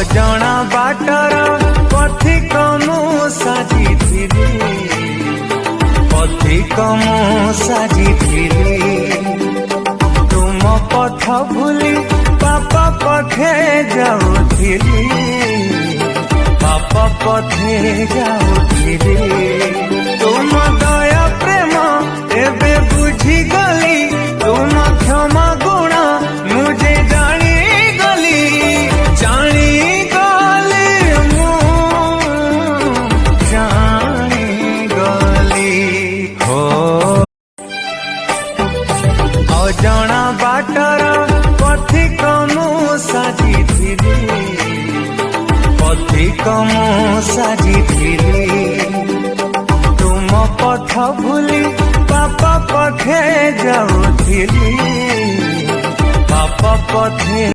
ଅଜଣା ବାଟର ପଥିକ ମୁଁ ସାଜିଥିଲି, ପଥିକ ମୁଁ ସାଜିଥିଲି। ତୁମ ପଥ ଭୁଲି ପାପ ପଥେ ଯାଉଥିଲି, ପାପ ପଥେ ଯାଉଥିଲି। ତୁମ ଦୟା ପ୍ରେମ ଏବେ ବୁଝିଗଲି, ତୁମ କ୍ଷମା ଗୁଣ ମୁଁ ଯେ ଜାଣିଗଲି, ଜାଣିଗଲି ମୁଁ ଜାଣିଗଲି। ହୋ ଅଜଣା ବାଟର ପଥିକ ମୁଁ ସାଜିଥିଲି, ପଥିକ ମୁଁ ସାଜିଥିଲି। ତୁମ ପଥ ଭୁଲି ପାପ ପଥେ ଯାଉଥିଲି, ପାପ ପଥେ